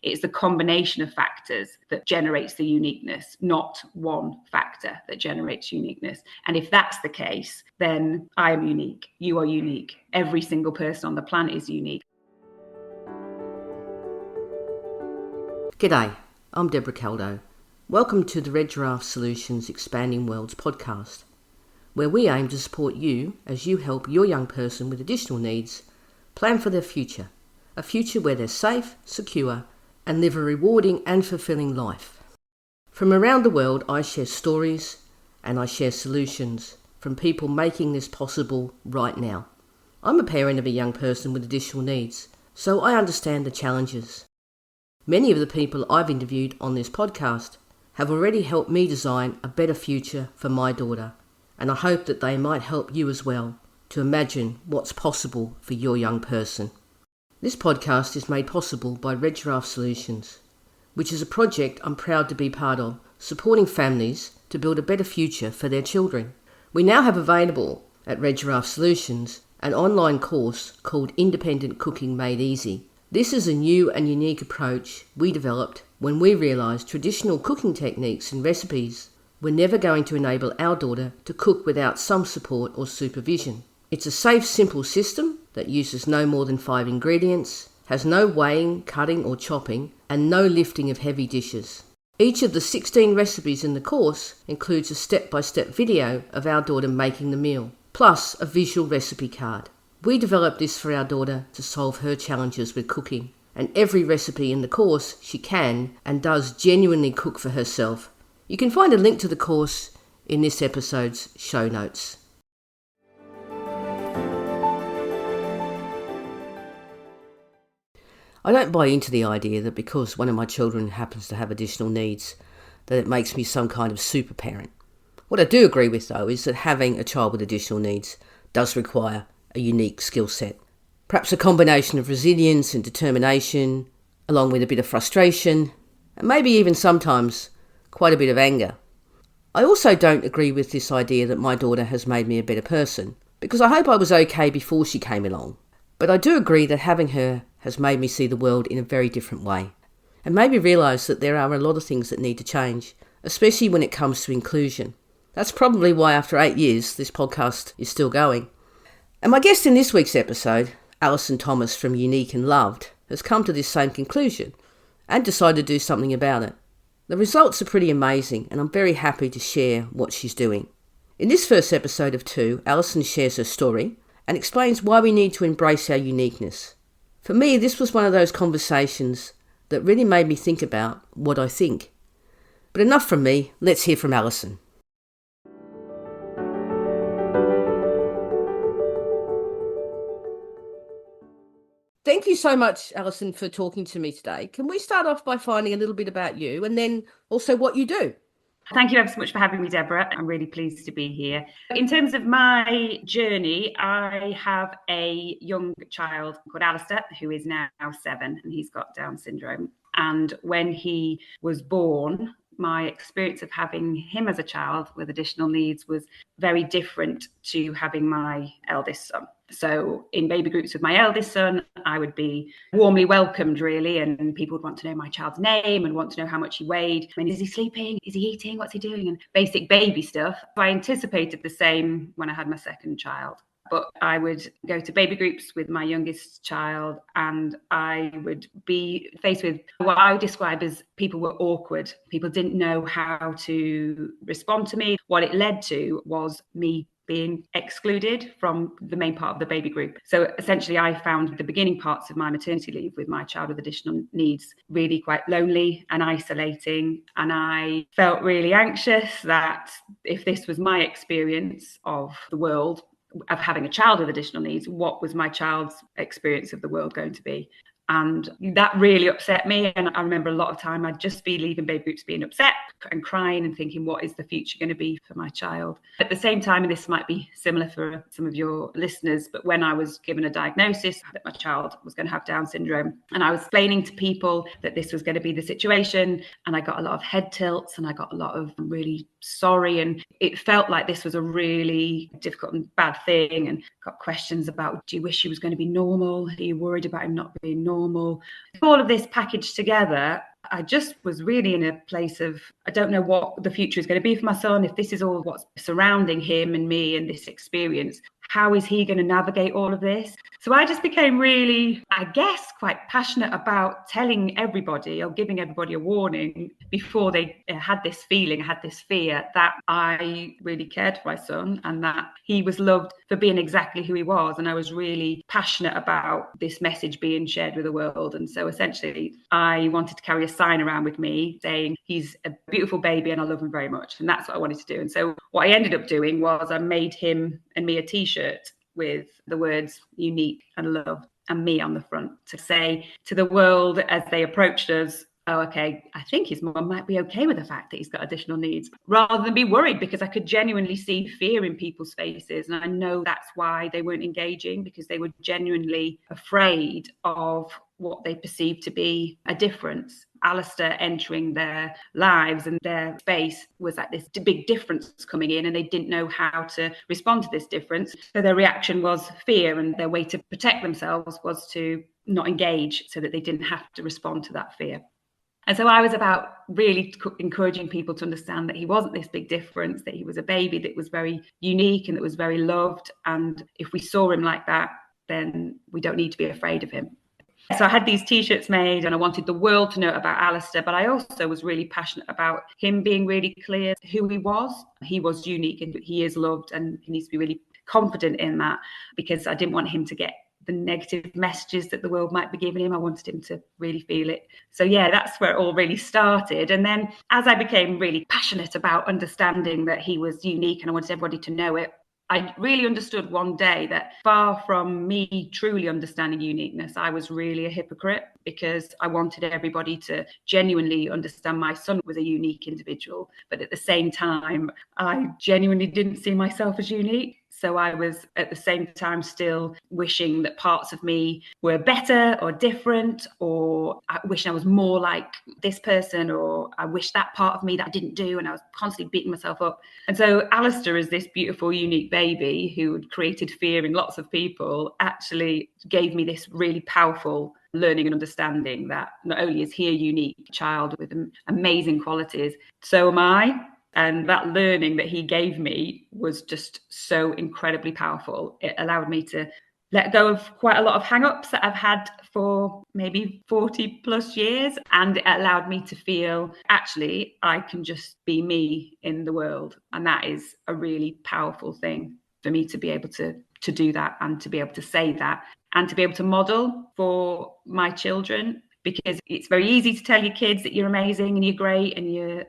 It's the combination of factors that generates the uniqueness, not one factor that generates uniqueness. And if that's the case, then I am unique. You are unique. Every single person on the planet is unique. G'day, I'm Debra Caldow. Welcome to the Red Giraffe Solutions Expanding Worlds podcast, where we aim to support you as you help your young person with additional needs plan for their future, a future where they're safe, secure, and live a rewarding and fulfilling life. From around the world, I share stories and I share solutions from people making this possible right now. I'm a parent of a young person with additional needs, so I understand the challenges. Many of the people I've interviewed on this podcast have already helped me design a better future for my daughter, and I hope that they might help you as well to imagine what's possible for your young person. This podcast is made possible by Red Giraffe Solutions, which is a project I'm proud to be part of, supporting families to build a better future for their children. We now have available at Red Giraffe Solutions an online course called Independent Cooking Made Easy. This is a new and unique approach we developed when we realised traditional cooking techniques and recipes were never going to enable our daughter to cook without some support or supervision. It's a safe, simple system that uses no more than 5 ingredients, has no weighing, cutting or chopping, and no lifting of heavy dishes. Each of the 16 recipes in the course includes a step-by-step video of our daughter making the meal, plus a visual recipe card. We developed this for our daughter to solve her challenges with cooking, and every recipe in the course she can and does genuinely cook for herself. You can find a link to the course in this episode's show notes. I don't buy into the idea that because one of my children happens to have additional needs, that it makes me some kind of super parent. What I do agree with, though, is that having a child with additional needs does require a unique skill set. Perhaps a combination of resilience and determination, along with a bit of frustration, and maybe even sometimes quite a bit of anger. I also don't agree with this idea that my daughter has made me a better person, because I hope I was okay before she came along. But I do agree that having her has made me see the world in a very different way, and made me realise that there are a lot of things that need to change, especially when it comes to inclusion. That's probably why after 8 years this podcast is still going. And my guest in this week's episode, Alison Thomas from Unique and Loved, has come to this same conclusion and decided to do something about it. The results are pretty amazing, and I'm very happy to share what she's doing. In this first episode of 2, Alison shares her story and explains why we need to embrace our uniqueness. For me, this was one of those conversations that really made me think about what I think. But enough from me, let's hear from Alison. Thank you so much, Alison, for talking to me today. Can we start off by finding a little bit about you and then also what you do? Thank you ever so much for having me, Deborah. I'm really pleased to be here. In terms of my journey, I have a young child called Alistair, who is now 7, and he's got Down syndrome. And when he was born, my experience of having him as a child with additional needs was very different to having my eldest son. So in baby groups with my eldest son, I would be warmly welcomed, really, and people would want to know my child's name and want to know how much he weighed. I mean, is he sleeping? Is he eating? What's he doing? And basic baby stuff. I anticipated the same when I had my second child. But I would go to baby groups with my youngest child, and I would be faced with what I would describe as people were awkward. People didn't know how to respond to me. What it led to was me being excluded from the main part of the baby group. So essentially, I found the beginning parts of my maternity leave with my child with additional needs really quite lonely and isolating. And I felt really anxious that if this was my experience of the world, of having a child with additional needs, what was my child's experience of the world going to be? And that really upset me. And I remember a lot of time I'd just be leaving baby groups being upset and crying and thinking, what is the future going to be for my child? At the same time, and this might be similar for some of your listeners, but when I was given a diagnosis that my child was going to have Down syndrome, and I was explaining to people that this was going to be the situation, and I got a lot of head tilts and I got a lot of "I'm really sorry," and it felt like this was a really difficult and bad thing, and got questions about, do you wish he was going to be normal? Are you worried about him not being normal? normal. All of this packaged together, I just was really in a place of, I don't know what the future is going to be for my son. If this is all what's surrounding him and me and this experience, how is he going to navigate all of this? So I just became really, I guess, quite passionate about telling everybody or giving everybody a warning before they had this feeling, had this fear, that I really cared for my son and that he was loved for being exactly who he was. And I was really passionate about this message being shared with the world. And so essentially, I wanted to carry a sign around with me saying, he's a beautiful baby and I love him very much. And that's what I wanted to do. And so what I ended up doing was I made him and me a t-shirt with the words unique and love and me on the front, to say to the world as they approached us, oh, okay, I think his mum might be okay with the fact that he's got additional needs, rather than be worried, because I could genuinely see fear in people's faces. And I know that's why they weren't engaging, because they were genuinely afraid of what they perceived to be a difference. Alistair entering their lives and their space was like this big difference coming in, and they didn't know how to respond to this difference. So their reaction was fear, and their way to protect themselves was to not engage so that they didn't have to respond to that fear. And so I was about really encouraging people to understand that he wasn't this big difference, that he was a baby that was very unique and that was very loved. And if we saw him like that, then we don't need to be afraid of him. So I had these t-shirts made and I wanted the world to know about Alistair, but I also was really passionate about him being really clear who he was. He was unique and he is loved, and he needs to be really confident in that, because I didn't want him to get the negative messages that the world might be giving him. I wanted him to really feel it. So yeah, that's where it all really started. And then as I became really passionate about understanding that he was unique and I wanted everybody to know it, I really understood one day that far from me truly understanding uniqueness, I was really a hypocrite, because I wanted everybody to genuinely understand my son was a unique individual. But at the same time, I genuinely didn't see myself as unique. So I was at the same time still wishing that parts of me were better or different, or I wish I was more like this person, or I wish that part of me that I didn't do, and I was constantly beating myself up. And so Alistair, is this beautiful, unique baby who had created fear in lots of people, actually gave me this really powerful learning and understanding that not only is he a unique child with amazing qualities, so am I. And that learning that he gave me was just so incredibly powerful. It allowed me to let go of quite a lot of hang-ups that I've had for maybe 40 plus years. And it allowed me to feel, actually, I can just be me in the world. And that is a really powerful thing for me to be able to do that, and to be able to say that, and to be able to model for my children. Because it's very easy to tell your kids that you're amazing and you're great,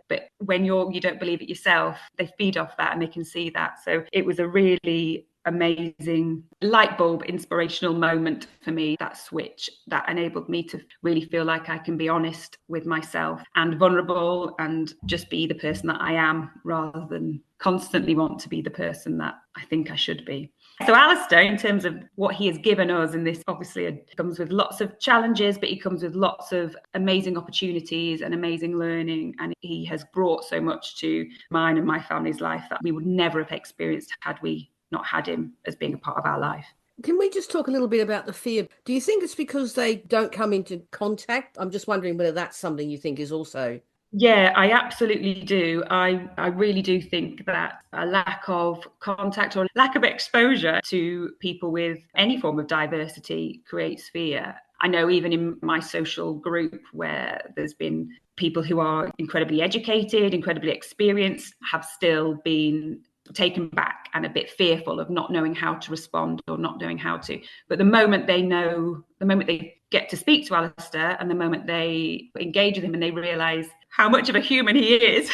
but when you don't believe it yourself, they feed off that and they can see that. So it was a really amazing light bulb inspirational moment for me, that switch that enabled me to really feel like I can be honest with myself and vulnerable and just be the person that I am, rather than constantly want to be the person that I think I should be. So Alistair, in terms of what he has given us, and this obviously comes with lots of challenges, but he comes with lots of amazing opportunities and amazing learning. And he has brought so much to mine and my family's life that we would never have experienced had we not had him as being a part of our life. Can we just talk a little bit about the fear? Do you think it's because they don't come into contact? I'm just wondering whether that's something you think is also... Yeah, I absolutely do. I really do think that a lack of contact or lack of exposure to people with any form of diversity creates fear. I know even in my social group, where there's been people who are incredibly educated, incredibly experienced, have still been taken back and a bit fearful of not knowing how to respond or not knowing how to. But the moment they get to speak to Alistair, and the moment they engage with him and they realise how much of a human he is,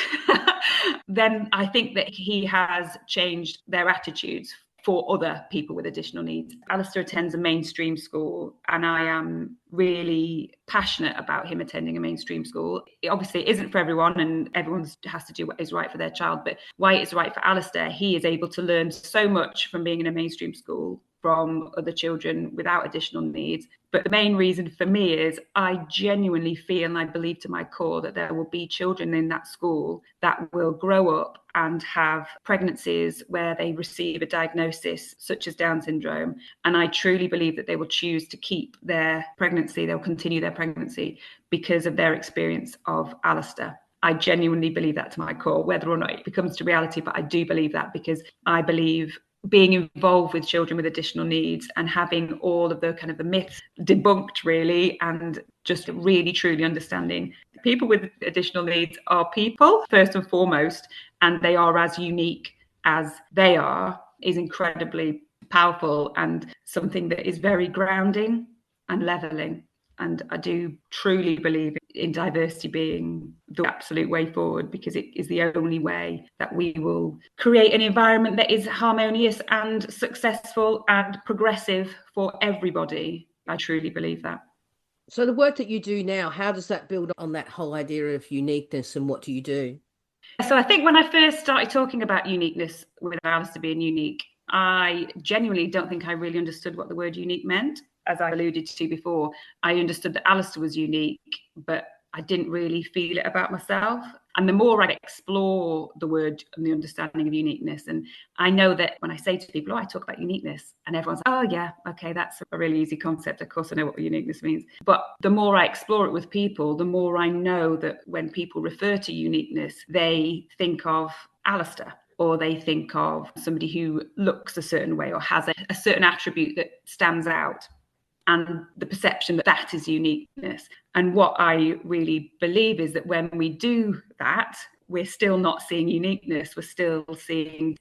then I think that he has changed their attitudes for other people with additional needs. Alistair attends a mainstream school, and I am really passionate about him attending a mainstream school. It obviously isn't for everyone, and everyone has to do what is right for their child. But why it's right for Alistair, he is able to learn so much from being in a mainstream school from other children without additional needs. But the main reason for me is I genuinely feel and I believe to my core that there will be children in that school that will grow up and have pregnancies where they receive a diagnosis such as Down syndrome. And I truly believe that they will choose to keep their pregnancy, they'll continue their pregnancy because of their experience of Alistair. I genuinely believe that to my core, whether or not it becomes to reality, but I do believe that because I believe being involved with children with additional needs and having all of the kind of the myths debunked really, and just really truly understanding people with additional needs are people first and foremost, and they are as unique as they are, is incredibly powerful and something that is very grounding and leveling. And I do truly believe in diversity being the absolute way forward, because it is the only way that we will create an environment that is harmonious and successful and progressive for everybody. I truly believe that. So the work that you do now, how does that build on that whole idea of uniqueness, and what do you do? So I think when I first started talking about uniqueness, with Alistair being unique, I genuinely don't think I really understood what the word unique meant. As I alluded to before, I understood that Alistair was unique, but I didn't really feel it about myself. And the more I explore the word and the understanding of uniqueness, and I know that when I say to people, I talk about uniqueness, and everyone's like, oh yeah, okay, that's a really easy concept. Of course, I know what uniqueness means. But the more I explore it with people, the more I know that when people refer to uniqueness, they think of Alistair, or they think of somebody who looks a certain way or has a certain attribute that stands out, and the perception that that is uniqueness. And what I really believe is that when we do that, we're still not seeing uniqueness, we're still seeing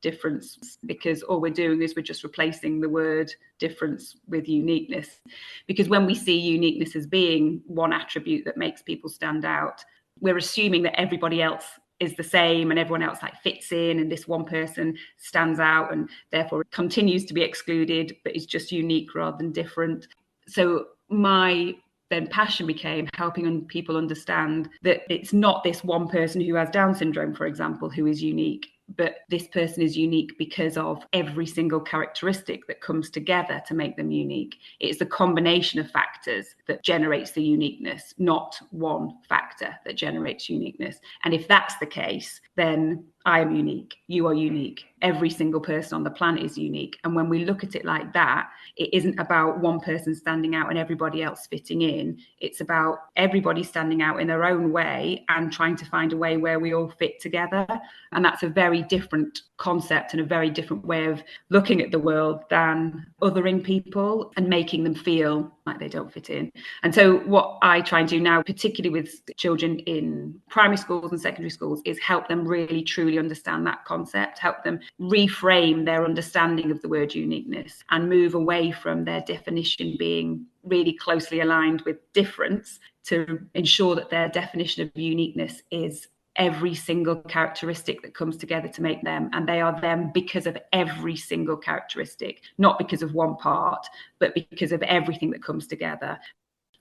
difference, because all we're doing is we're just replacing the word difference with uniqueness. Because when we see uniqueness as being one attribute that makes people stand out, we're assuming that everybody else is the same and everyone else like fits in, and this one person stands out and therefore continues to be excluded but is just unique rather than different. So my then passion became helping people understand that it's not this one person who has Down syndrome, for example, who is unique, but this person is unique because of every single characteristic that comes together to make them unique. It's the combination of factors that generates the uniqueness, not one factor that generates uniqueness. And if that's the case, then I am unique, you are unique, every single person on the planet is unique. And when we look at it like that, it isn't about one person standing out and everybody else fitting in. It's about everybody standing out in their own way and trying to find a way where we all fit together. And that's a very different concept and a very different way of looking at the world than othering people and making them feel like they don't fit in. And so what I try and do now, particularly with children in primary schools and secondary schools, is help them really truly understand that concept, help them reframe their understanding of the word uniqueness and move away from their definition being really closely aligned with difference to ensure that their definition of uniqueness is every single characteristic that comes together to make them, and they are them because of every single characteristic, not because of one part, but because of everything that comes together.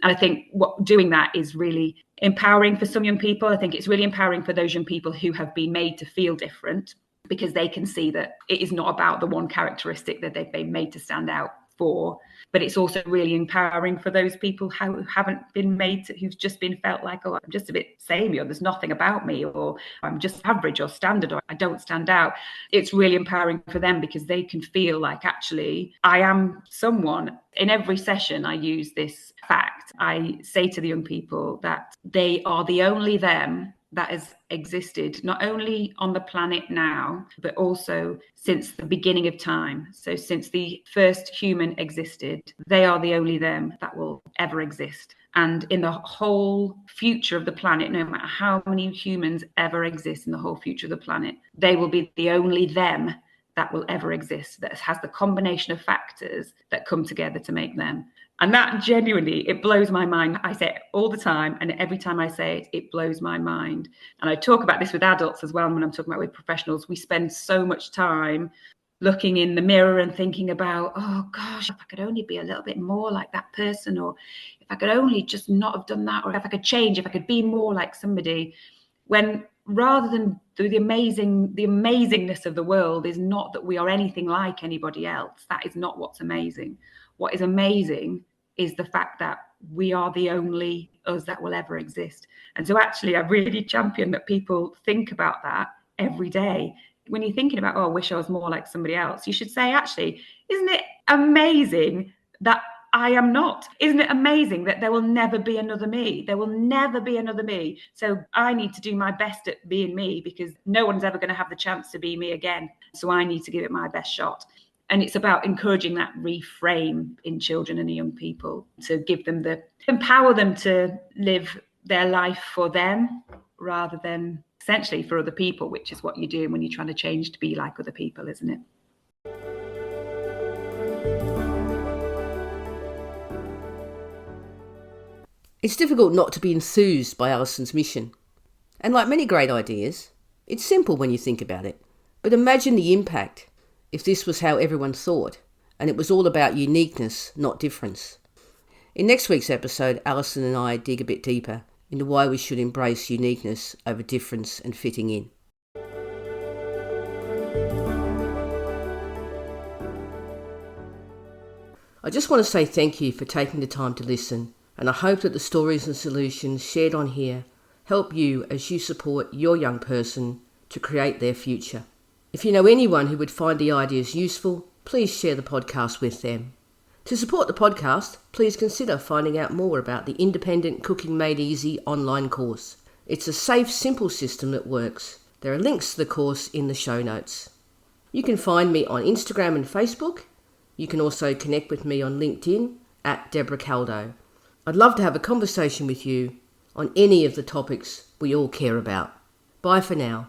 And I think doing that is really empowering for some young people. I think it's really empowering for those young people who have been made to feel different, because they can see that it is not about the one characteristic that they've been made to stand out for, but it's also really empowering for those people who haven't been made to, who've just been felt like, oh, I'm just a bit samey, or there's nothing about me, or I'm just average or standard, or I don't stand out. It's really empowering for them because they can feel like, actually, I am someone. In every session, I use this fact. I say to the young people that they are the only them that has existed not only on the planet now, but also since the beginning of time. So since the first human existed, they are the only them that will ever exist. And in the whole future of the planet, no matter how many humans ever exist in the whole future of the planet, they will be the only them that will ever exist, that has the combination of factors that come together to make them. And that genuinely, it blows my mind. I say it all the time, and every time I say it, it blows my mind. And I talk about this with adults as well. And when I'm talking about with professionals, we spend so much time looking in the mirror and thinking about, oh gosh, if I could only be a little bit more like that person, or if I could only just not have done that, or if I could change, if I could be more like somebody. When rather than the amazingness of the world is not that we are anything like anybody else. That is not what's amazing. What is amazing is the fact that we are the only us that will ever exist. And so actually, I really champion that people think about that every day. When you're thinking about, oh, I wish I was more like somebody else, you should say, actually, isn't it amazing that I am not? Isn't it amazing that there will never be another me? There will never be another me. So I need to do my best at being me, because no one's ever going to have the chance to be me again. So I need to give it my best shot. And it's about encouraging that reframe in children and young people to give them empower them to live their life for them rather than essentially for other people, which is what you're doing when you're trying to change to be like other people, isn't it? It's difficult not to be enthused by Alison's mission. And like many great ideas, it's simple when you think about it. But imagine the impact if this was how everyone thought, and it was all about uniqueness, not difference. In next week's episode, Alison and I dig a bit deeper into why we should embrace uniqueness over difference and fitting in. I just want to say thank you for taking the time to listen, and I hope that the stories and solutions shared on here help you as you support your young person to create their future. If you know anyone who would find the ideas useful, please share the podcast with them. To support the podcast, please consider finding out more about the Independent Cooking Made Easy online course. It's a safe, simple system that works. There are links to the course in the show notes. You can find me on Instagram and Facebook. You can also connect with me on LinkedIn at Debra Caldow. I'd love to have a conversation with you on any of the topics we all care about. Bye for now.